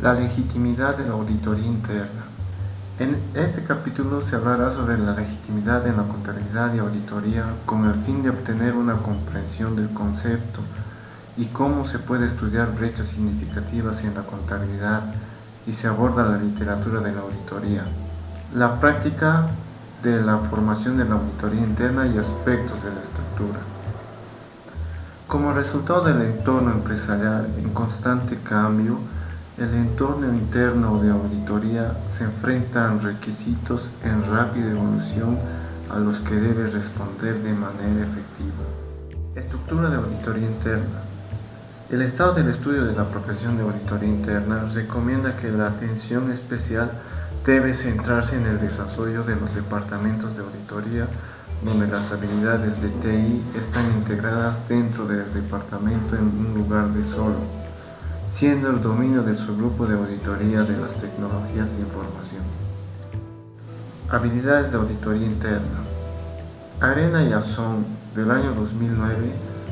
La legitimidad de la auditoría interna. En este capítulo se hablará sobre la legitimidad en la contabilidad y auditoría con el fin de obtener una comprensión del concepto y cómo se puede estudiar brechas significativas en la contabilidad y se aborda la literatura de la auditoría, la práctica de la formación de la auditoría interna y aspectos de la estructura. Como resultado del entorno empresarial en constante cambio, el entorno interno de auditoría se enfrenta a requisitos en rápida evolución a los que debe responder de manera efectiva. Estructura de auditoría interna. El estado del estudio de la profesión de auditoría interna recomienda que la atención especial debe centrarse en el desarrollo de los departamentos de auditoría, donde las habilidades de TI están integradas dentro del departamento en un lugar de solo, siendo el dominio del subgrupo de auditoría de las tecnologías de información. Habilidades de auditoría interna. Arena y Azón, del año 2009,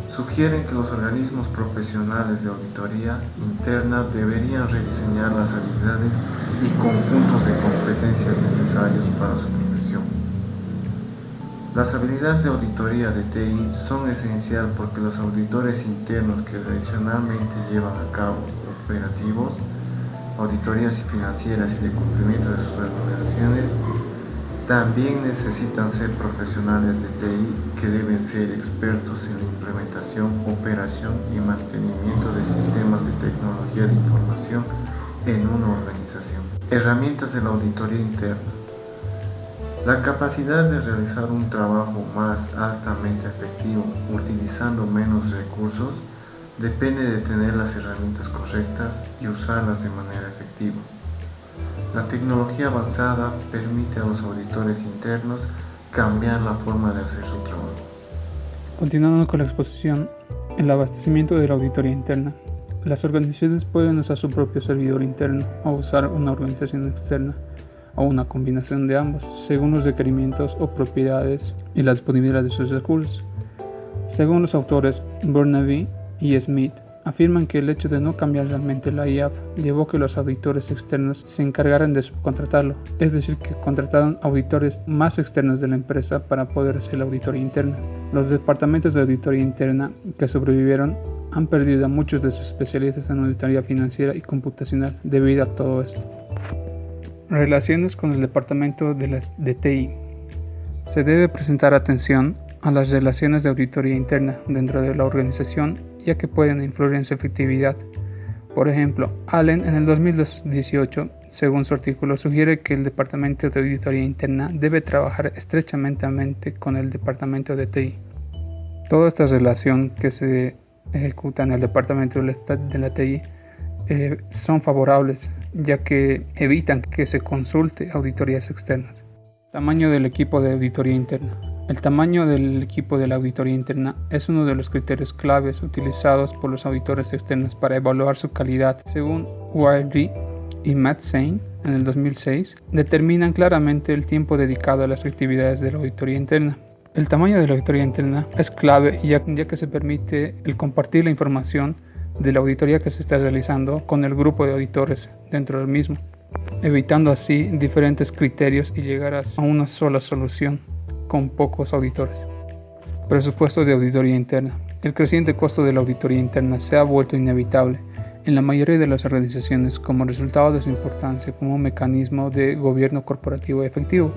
sugieren que los organismos profesionales de auditoría interna deberían rediseñar las habilidades y conjuntos de competencias necesarios para su profesión. Las habilidades de auditoría de TI son esenciales porque los auditores internos que tradicionalmente llevan a cabo operativos, auditorías financieras y de cumplimiento de sus obligaciones, también necesitan ser profesionales de TI que deben ser expertos en la implementación, operación y mantenimiento de sistemas de tecnología de información en una organización. Herramientas de la auditoría interna. La capacidad de realizar un trabajo más altamente efectivo utilizando menos recursos depende de tener las herramientas correctas y usarlas de manera efectiva. La tecnología avanzada permite a los auditores internos cambiar la forma de hacer su trabajo. Continuando con la exposición, el abastecimiento de la auditoría interna. Las organizaciones pueden usar su propio servidor interno o usar una organización externa o una combinación de ambos, según los requerimientos o propiedades y la disponibilidad de sus recursos. Según los autores Burnaby y Smith, afirman que el hecho de no cambiar realmente la IAF llevó a que los auditores externos se encargaran de subcontratarlo, es decir, que contrataron auditores más externos de la empresa para poder hacer la auditoría interna. Los departamentos de auditoría interna que sobrevivieron han perdido a muchos de sus especialistas en auditoría financiera y computacional debido a todo esto. Relaciones con el departamento de TI. Se debe presentar atención a las relaciones de auditoría interna dentro de la organización, ya que pueden influir en su efectividad. Por ejemplo, Allen en el 2018, según su artículo, sugiere que el departamento de auditoría interna debe trabajar estrechamente con el departamento de TI. Toda esta relación que se ejecuta en el departamento de la TI son favorables, ya que evitan que se consulte auditorías externas. Tamaño del equipo de auditoría interna. El tamaño del equipo de la auditoría interna es uno de los criterios claves utilizados por los auditores externos para evaluar su calidad. Según Wiley y Matt Zane, en el 2006, determinan claramente el tiempo dedicado a las actividades de la auditoría interna. El tamaño de la auditoría interna es clave ya que se permite el compartir la información de la auditoría que se está realizando con el grupo de auditores dentro del mismo, evitando así diferentes criterios y llegar a una sola solución con pocos auditores. Presupuesto de auditoría interna. El creciente costo de la auditoría interna se ha vuelto inevitable en la mayoría de las organizaciones como resultado de su importancia como un mecanismo de gobierno corporativo efectivo.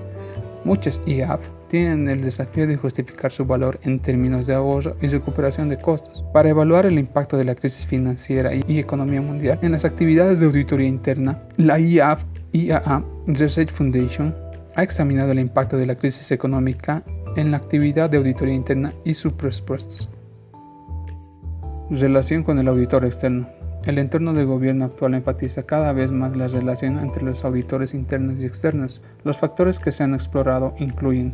Muchas IAF tienen el desafío de justificar su valor en términos de ahorro y recuperación de costos. Para evaluar el impacto de la crisis financiera y economía mundial en las actividades de auditoría interna, la IAA Research Foundation ha examinado el impacto de la crisis económica en la actividad de auditoría interna y sus presupuestos. Relación con el auditor externo. El entorno de gobierno actual enfatiza cada vez más la relación entre los auditores internos y externos. Los factores que se han explorado incluyen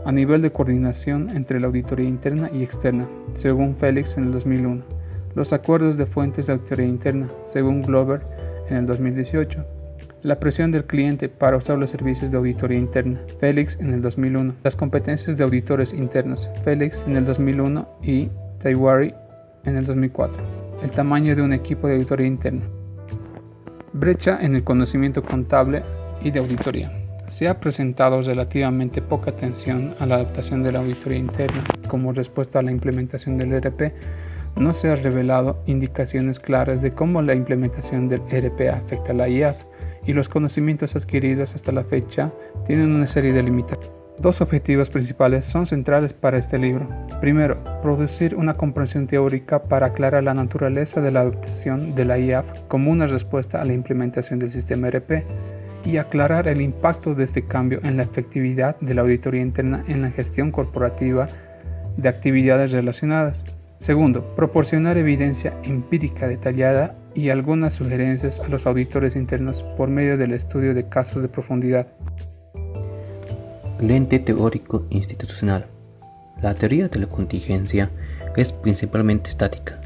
a nivel de coordinación entre la auditoría interna y externa, según Felix en el 2001, los acuerdos de fuentes de auditoría interna, según Glover en el 2018, la presión del cliente para usar los servicios de auditoría interna, Felix en el 2001, las competencias de auditores internos, Felix en el 2001 y Taiwari en el 2004. El tamaño de un equipo de auditoría interna. Brecha en el conocimiento contable y de auditoría. Se ha presentado relativamente poca atención a la adaptación de la auditoría interna. Como respuesta a la implementación del ERP, no se han revelado indicaciones claras de cómo la implementación del ERP afecta a la IAF, y los conocimientos adquiridos hasta la fecha tienen una serie de limitaciones. Dos objetivos principales son centrales para este libro. Primero, producir una comprensión teórica para aclarar la naturaleza de la adaptación de la IAF como una respuesta a la implementación del sistema ERP y aclarar el impacto de este cambio en la efectividad de la auditoría interna en la gestión corporativa de actividades relacionadas. Segundo, proporcionar evidencia empírica detallada y algunas sugerencias a los auditores internos por medio del estudio de casos de profundidad. Lente teórico institucional. La teoría de la contingencia es principalmente estática,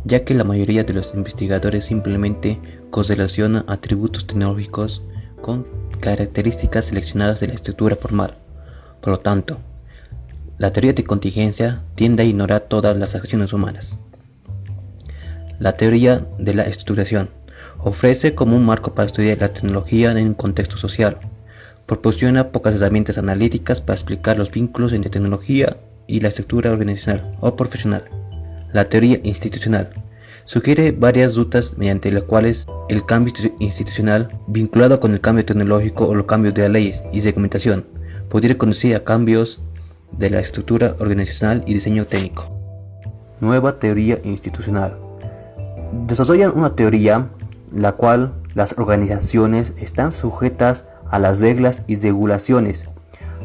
ya que la mayoría de los investigadores simplemente correlaciona atributos tecnológicos con características seleccionadas de la estructura formal. Por lo tanto, la teoría de contingencia tiende a ignorar todas las acciones humanas. La teoría de la estructuración ofrece como un marco para estudiar la tecnología en un contexto social. Proporciona pocas herramientas analíticas para explicar los vínculos entre tecnología y la estructura organizacional o profesional. La teoría institucional sugiere varias rutas mediante las cuales el cambio institucional vinculado con el cambio tecnológico o los cambios de las leyes y reglamentación podría conducir a cambios de la estructura organizacional y diseño técnico. Nueva teoría institucional. Desarrollan una teoría la cual las organizaciones están sujetas a las reglas y regulaciones,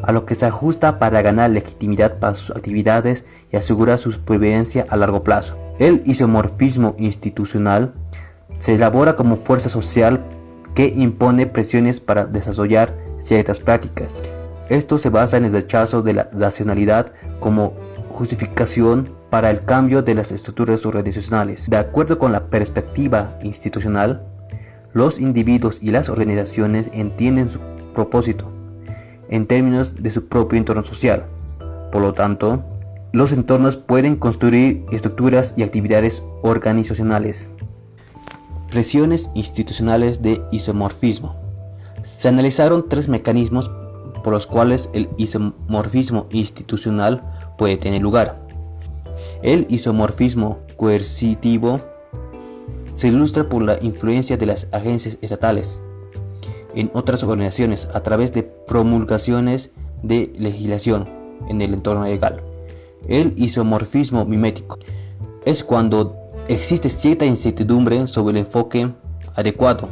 a lo que se ajusta para ganar legitimidad para sus actividades y asegurar su supervivencia a largo plazo. El isomorfismo institucional se elabora como fuerza social que impone presiones para desarrollar ciertas prácticas. Esto se basa en el rechazo de la racionalidad como justificación para el cambio de las estructuras organizacionales. De acuerdo con la perspectiva institucional, los individuos y las organizaciones entienden su propósito en términos de su propio entorno social. Por lo tanto, los entornos pueden construir estructuras y actividades organizacionales. Presiones institucionales de isomorfismo. Se analizaron tres mecanismos por los cuales el isomorfismo institucional puede tener lugar. El isomorfismo coercitivo se ilustra por la influencia de las agencias estatales en otras organizaciones a través de promulgaciones de legislación en el entorno legal. El isomorfismo mimético es cuando existe cierta incertidumbre sobre el enfoque adecuado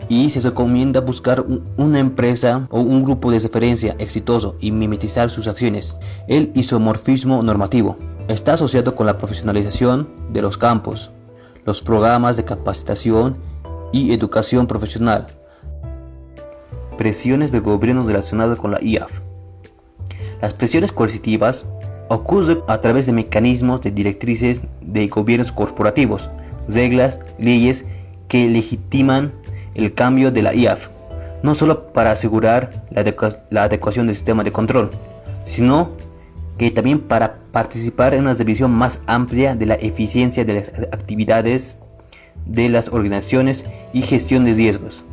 y se recomienda buscar una empresa o un grupo de referencia exitoso y mimetizar sus acciones. El isomorfismo normativo está asociado con la profesionalización de los campos, los programas de capacitación y educación profesional. Presiones del gobierno relacionadas con la IAF. Las presiones coercitivas ocurren a través de mecanismos de directrices de gobiernos corporativos, reglas, leyes que legitiman el cambio de la IAF, no solo para asegurar la adecuación del sistema de control, sino que también para participar en una revisión más amplia de la eficiencia de las actividades de las organizaciones y gestión de riesgos.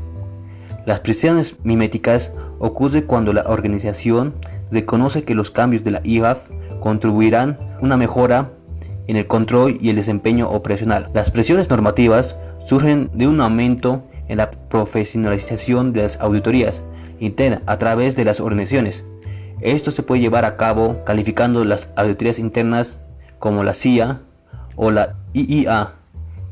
Las presiones miméticas ocurren cuando la organización reconoce que los cambios de la IAF contribuirán a una mejora en el control y el desempeño operacional. Las presiones normativas surgen de un aumento en la profesionalización de las auditorías internas a través de las organizaciones. Esto se puede llevar a cabo calificando las auditorías internas como la CIA o la IIA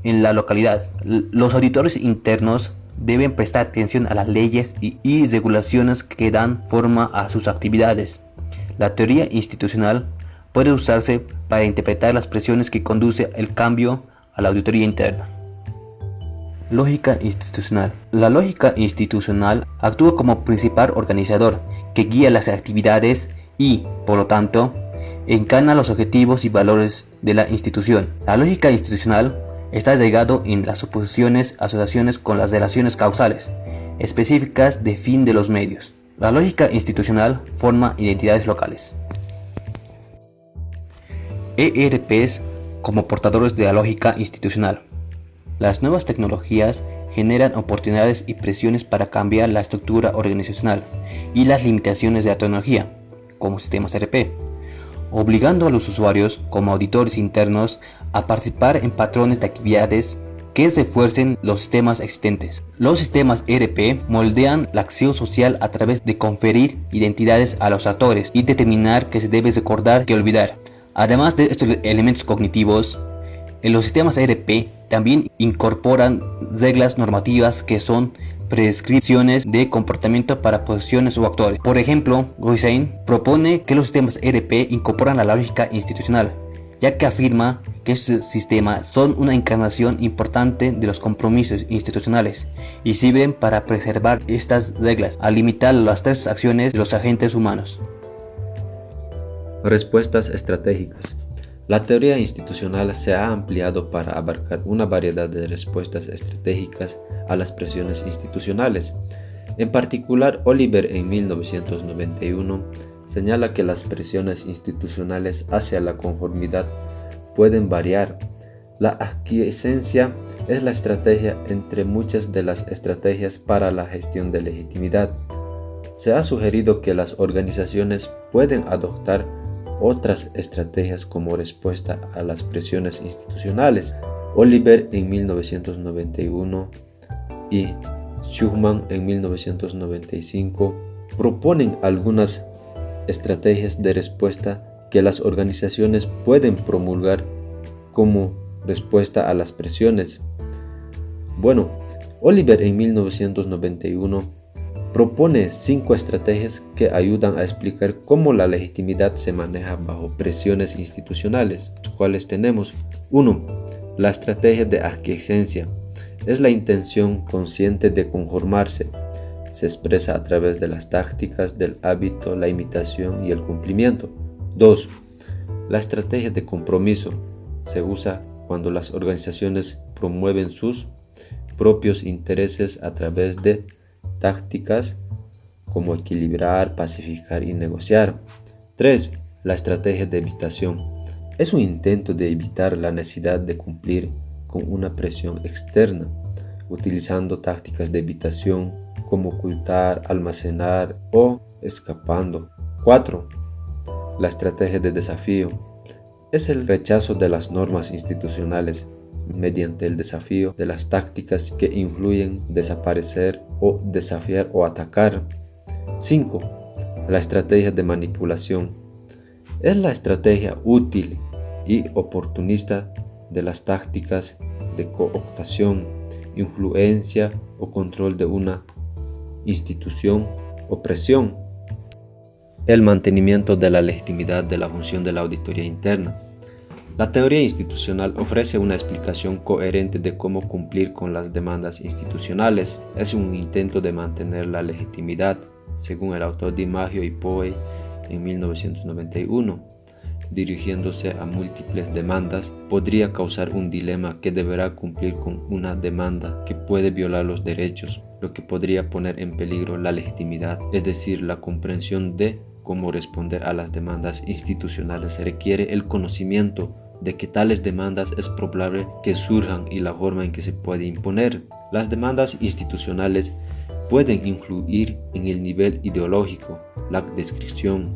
en la localidad. Los auditores internos deben prestar atención a las leyes y regulaciones que dan forma a sus actividades. La teoría institucional puede usarse para interpretar las presiones que conduce el cambio a la auditoría interna. Lógica institucional. La lógica institucional actúa como principal organizador que guía las actividades y, por lo tanto, encarna los objetivos y valores de la institución. La lógica institucional está arraigado en las suposiciones asociaciones con las relaciones causales específicas de fin de los medios. La lógica institucional forma identidades locales. ERPs como portadores de la lógica institucional. Las nuevas tecnologías generan oportunidades y presiones para cambiar la estructura organizacional y las limitaciones de la tecnología, como sistemas ERP, obligando a los usuarios, como auditores internos, a participar en patrones de actividades que refuercen los sistemas existentes. Los sistemas ERP moldean la acción social a través de conferir identidades a los actores y determinar qué se debe recordar y olvidar. Además de estos elementos cognitivos, los sistemas ERP también incorporan reglas normativas que son prescripciones de comportamiento para posiciones o actores. Por ejemplo, Hussein propone que los sistemas ERP incorporan la lógica institucional, ya que afirma que estos sistemas son una encarnación importante de los compromisos institucionales y sirven para preservar estas reglas al limitar las tres acciones de los agentes humanos. Respuestas estratégicas. La teoría institucional se ha ampliado para abarcar una variedad de respuestas estratégicas a las presiones institucionales. En particular, Oliver en 1991 señala que las presiones institucionales hacia la conformidad pueden variar. La aquiescencia es la estrategia entre muchas de las estrategias para la gestión de legitimidad. Se ha sugerido que las organizaciones pueden adoptar otras estrategias como respuesta a las presiones institucionales. Oliver en 1991 y Schumann en 1995 proponen algunas estrategias de respuesta que las organizaciones pueden promulgar como respuesta a las presiones. Oliver en 1991 propone 5 estrategias que ayudan a explicar cómo la legitimidad se maneja bajo presiones institucionales, las cuales tenemos. 1. La estrategia de aquiescencia es la intención consciente de conformarse. Se expresa a través de las tácticas del hábito, la imitación y el cumplimiento. 2. La estrategia de compromiso se usa cuando las organizaciones promueven sus propios intereses a través de tácticas como equilibrar, pacificar y negociar. 3. La estrategia de evitación es un intento de evitar la necesidad de cumplir con una presión externa, utilizando tácticas de evitación como ocultar, almacenar o escapando. 4. La estrategia de desafío es el rechazo de las normas institucionales mediante el desafío de las tácticas que influyen desaparecer o desafiar o atacar. 5. La estrategia de manipulación es la estrategia útil y oportunista de las tácticas de cooptación, influencia o control de una institución o presión. El mantenimiento de la legitimidad de la función de la auditoría interna. La teoría institucional ofrece una explicación coherente de cómo cumplir con las demandas institucionales. Es un intento de mantener la legitimidad, según el autor DiMaggio y Poe en 1991. Dirigiéndose a múltiples demandas, podría causar un dilema que deberá cumplir con una demanda que puede violar los derechos, lo que podría poner en peligro la legitimidad, es decir, la comprensión de cómo responder a las demandas institucionales requiere el conocimiento de que tales demandas es probable que surjan y la forma en que se puede imponer. Las demandas institucionales pueden influir en el nivel ideológico, la descripción,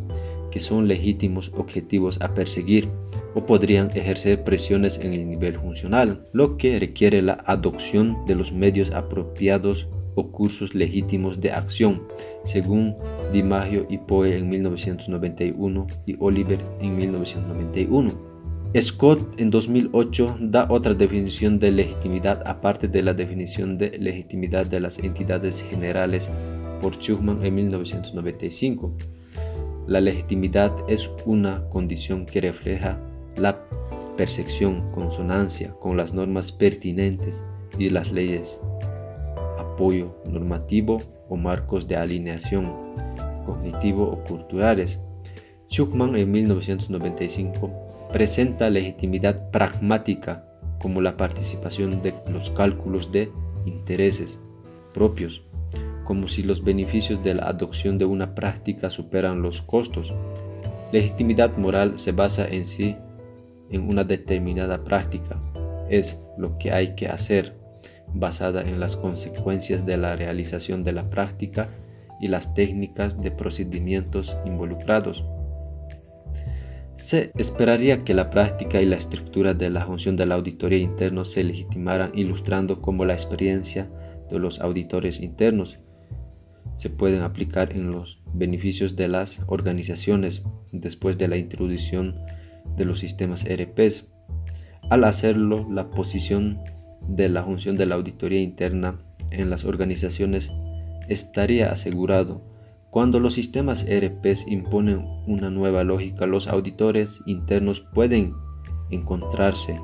que son legítimos objetivos a perseguir, o podrían ejercer presiones en el nivel funcional, lo que requiere la adopción de los medios apropiados o cursos legítimos de acción, según DiMaggio y Poe en 1991 y Oliver en 1991. Scott en 2008 da otra definición de legitimidad aparte de la definición de legitimidad de las entidades generales por Schumann en 1995. La legitimidad es una condición que refleja la percepción, consonancia con las normas pertinentes y las leyes, apoyo normativo o marcos de alineación cognitivo o culturales. Schumann en 1995 presenta legitimidad pragmática como la participación de los cálculos de intereses propios, como si los beneficios de la adopción de una práctica superan los costos. Legitimidad moral se basa en una determinada práctica, es lo que hay que hacer, basada en las consecuencias de la realización de la práctica y las técnicas de procedimientos involucrados. Se esperaría que la práctica y la estructura de la función de la auditoría interna se legitimaran ilustrando cómo la experiencia de los auditores internos se pueden aplicar en los beneficios de las organizaciones después de la introducción de los sistemas ERPs. Al hacerlo, la posición de la función de la auditoría interna en las organizaciones estaría asegurado. Cuando los sistemas ERPs imponen una nueva lógica, los auditores internos pueden encontrarse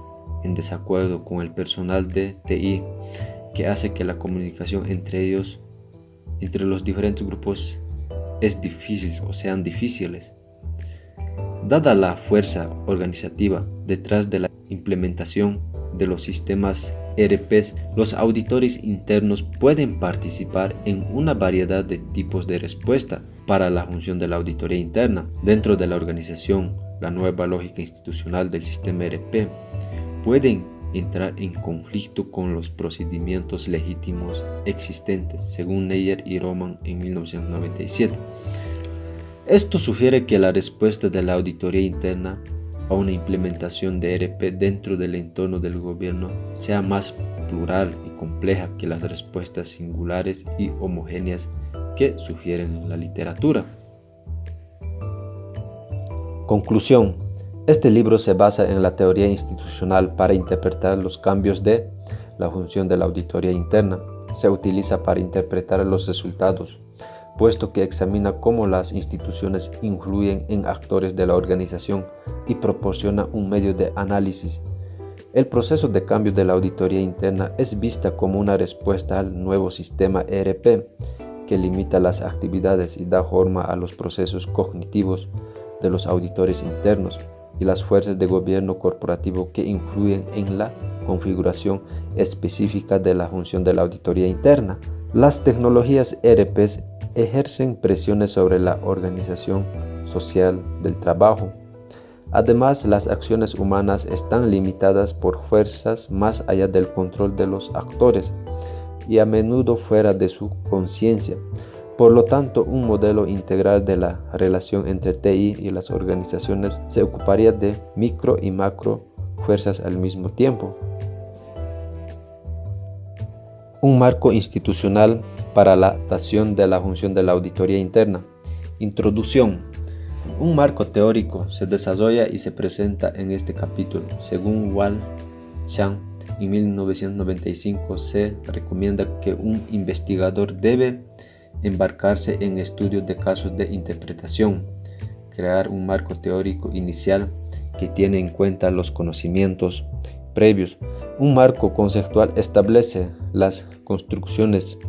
en desacuerdo con el personal de TI, que hace que la comunicación entre los diferentes grupos sean difíciles. Dada la fuerza organizativa detrás de la implementación de los sistemas ERPs, los auditores internos pueden participar en una variedad de tipos de respuesta para la función de la auditoría interna. Dentro de la organización, la nueva lógica institucional del sistema ERP pueden entrar en conflicto con los procedimientos legítimos existentes, según Neyer y Roman en 1997. Esto sugiere que la respuesta de la auditoría interna a una implementación de ERP dentro del entorno del gobierno sea más plural y compleja que las respuestas singulares y homogéneas que sugieren la literatura. Conclusión. Este libro se basa en la teoría institucional para interpretar los cambios de la función de la auditoría interna. Se utiliza para interpretar los resultados, puesto que examina cómo las instituciones influyen en actores de la organización y proporciona un medio de análisis. El proceso de cambio de la auditoría interna es vista como una respuesta al nuevo sistema ERP, que limita las actividades y da forma a los procesos cognitivos de los auditores internos y las fuerzas de gobierno corporativo que influyen en la configuración específica de la función de la auditoría interna. Las tecnologías ERPs ejercen presiones sobre la organización social del trabajo. Además, las acciones humanas están limitadas por fuerzas más allá del control de los actores y a menudo fuera de su conciencia. Por lo tanto, un modelo integral de la relación entre TI y las organizaciones se ocuparía de micro y macro fuerzas al mismo tiempo. Un marco institucional para la adaptación de la función de la auditoría interna. Introducción. Un marco teórico se desarrolla y se presenta en este capítulo. Según Wall Chan, en 1995 se recomienda que un investigador debe embarcarse en estudios de casos de interpretación, crear un marco teórico inicial que tiene en cuenta los conocimientos previos. Un marco conceptual establece las construcciones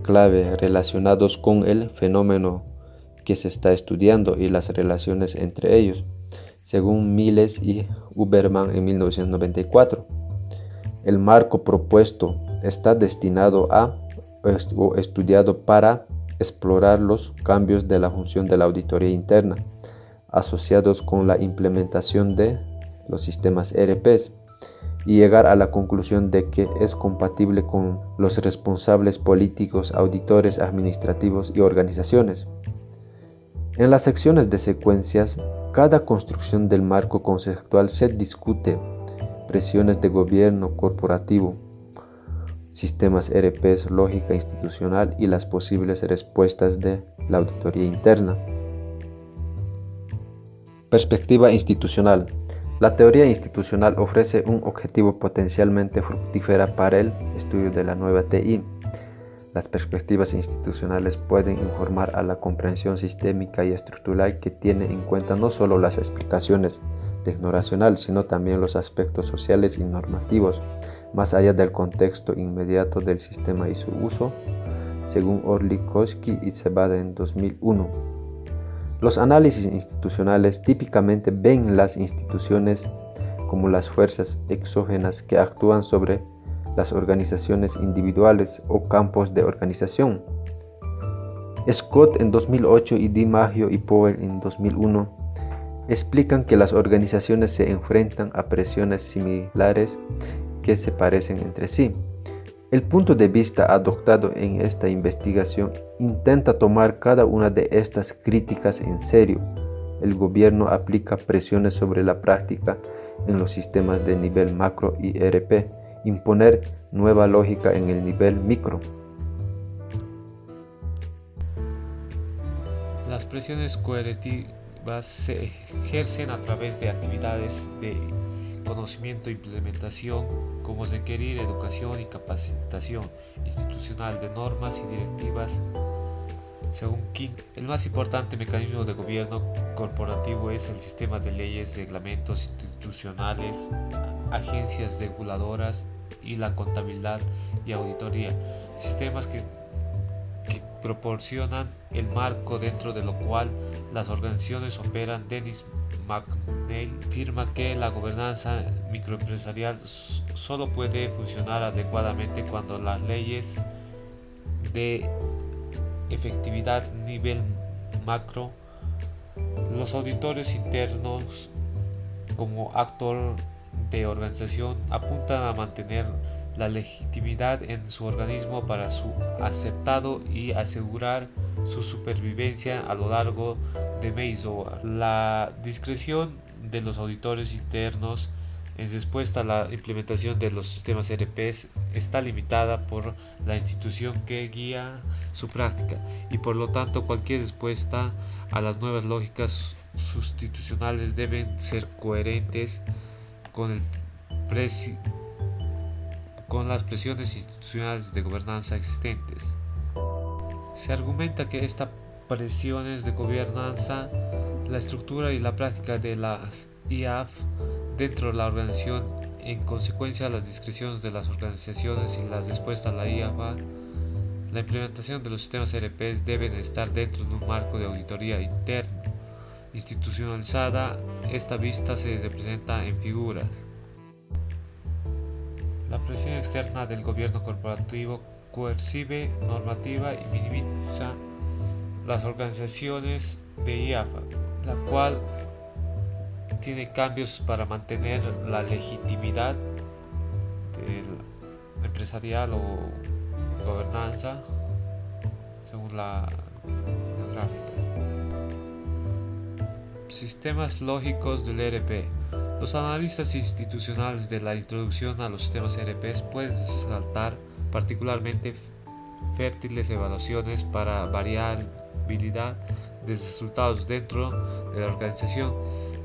clave relacionados con el fenómeno que se está estudiando y las relaciones entre ellos, según Miles y Huberman en 1994. El marco propuesto está destinado o estudiado para explorar los cambios de la función de la auditoría interna asociados con la implementación de los sistemas ERPs y llegar a la conclusión de que es compatible con los responsables políticos, auditores, administrativos y organizaciones. En las secciones de secuencias, cada construcción del marco conceptual se discute presiones de gobierno corporativo, sistemas ERPs, lógica institucional y las posibles respuestas de la auditoría interna. Perspectiva institucional. La teoría institucional ofrece un objetivo potencialmente fructífero para el estudio de la nueva TI. Las perspectivas institucionales pueden informar a la comprensión sistémica y estructural que tiene en cuenta no solo las explicaciones tecnoracionales, sino también los aspectos sociales y normativos, más allá del contexto inmediato del sistema y su uso, según Orlikowski y Cebada en 2001. Los análisis institucionales típicamente ven las instituciones como las fuerzas exógenas que actúan sobre las organizaciones individuales o campos de organización. Scott en 2008 y DiMaggio y Powell en 2001 explican que las organizaciones se enfrentan a presiones similares que se parecen entre sí. El punto de vista adoptado en esta investigación intenta tomar cada una de estas críticas en serio. El gobierno aplica presiones sobre la práctica en los sistemas de nivel macro y ERP, imponer nueva lógica en el nivel micro. Las presiones coercitivas se ejercen a través de actividades de conocimiento e implementación, como requerir educación y capacitación institucional de normas y directivas. Según King, el más importante mecanismo de gobierno corporativo es el sistema de leyes, reglamentos institucionales, agencias reguladoras y la contabilidad y auditoría, sistemas que proporcionan el marco dentro de lo cual las organizaciones operan. Dennis McNeil afirma que la gobernanza microempresarial solo puede funcionar adecuadamente cuando las leyes de efectividad nivel macro, los auditores internos como actor de organización apuntan a mantener la legitimidad en su organismo para su aceptado y asegurar su supervivencia a lo largo de Mazoa. La discreción de los auditores internos en respuesta a la implementación de los sistemas ERP está limitada por la institución que guía su práctica y por lo tanto cualquier respuesta a las nuevas lógicas sustitucionales deben ser coherentes con las presiones institucionales de gobernanza existentes. Se argumenta que estas presiones de gobernanza, la estructura y la práctica de las IAF dentro de la organización, en consecuencia de las discreciones de las organizaciones y la respuesta a la IAFA, la implementación de los sistemas ERP deben estar dentro de un marco de auditoría interno institucionalizada. Esta vista se representa en figuras. La presión externa del gobierno corporativo coercive normativa y minimiza las organizaciones de IAFA, la cual tiene cambios para mantener la legitimidad empresarial o gobernanza según la gráfica. Sistemas lógicos del ERP. Los analistas institucionales de la introducción a los sistemas ERP pueden resaltar particularmente fértiles evaluaciones para variabilidad de resultados dentro de la organización.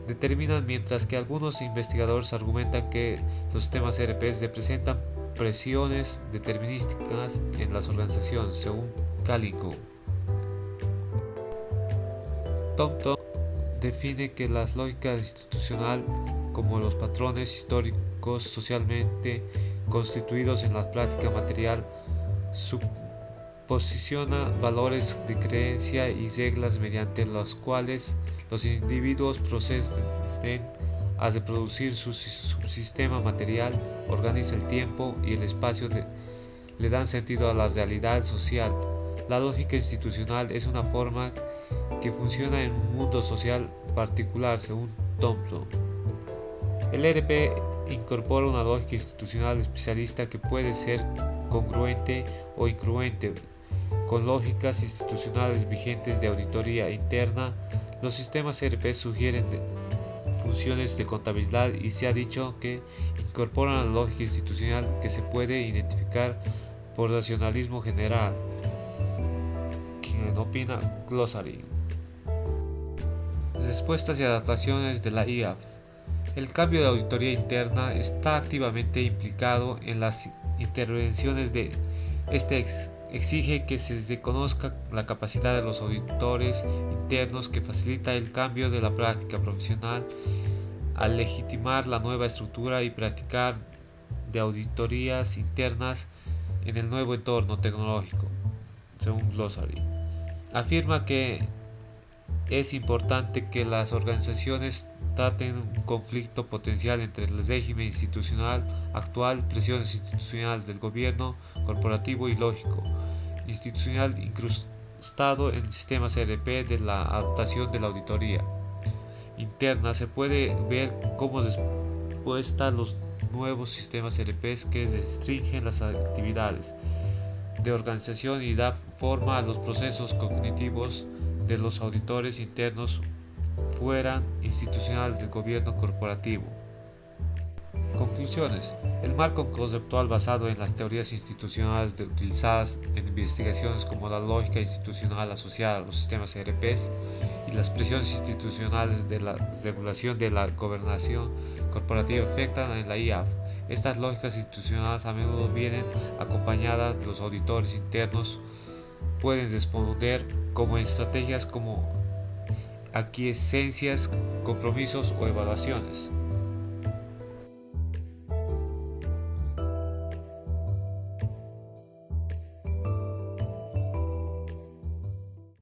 Determinan, mientras que algunos investigadores argumentan que los sistemas ERP representan presiones determinísticas en las organizaciones, según Calico. Thompson define que la lógica institucional, como los patrones históricos socialmente constituidos en la práctica material, posiciona valores de creencia y reglas mediante los cuales los individuos proceden a reproducir su subsistema material, organiza el tiempo y el espacio, le dan sentido a la realidad social. La lógica institucional es una forma que funciona en un mundo social particular, según Thompson. El ERP incorpora una lógica institucional especialista que puede ser congruente o incongruente con lógicas institucionales vigentes de auditoría interna. Los sistemas ERP sugieren funciones de contabilidad y se ha dicho que incorporan la lógica institucional que se puede identificar por racionalismo general. Quien opina, Glossary. Respuestas y adaptaciones de la IAF. El cambio de auditoría interna está activamente implicado en las intervenciones de exige que se reconozca la capacidad de los auditores internos que facilita el cambio de la práctica profesional al legitimar la nueva estructura y practicar de auditorías internas en el nuevo entorno tecnológico, según Glossary. Afirma que es importante que las organizaciones traten un conflicto potencial entre el régimen institucional actual, presiones institucionales del gobierno corporativo y lógico institucional incrustado en sistemas ERP de la adaptación de la auditoría interna. Se puede ver como respuesta a los nuevos sistemas ERPs que restringen las actividades de organización y da forma a los procesos cognitivos de los auditores internos fuera institucionales del gobierno corporativo. Conclusiones. El marco conceptual basado en las teorías institucionales utilizadas en investigaciones como la lógica institucional asociada a los sistemas ERPs y las presiones institucionales de la regulación de la gobernación corporativa afectan en la IAF. Estas lógicas institucionales a menudo vienen acompañadas de los auditores internos, pueden responder como estrategias como aquiescencias, compromisos o evaluaciones.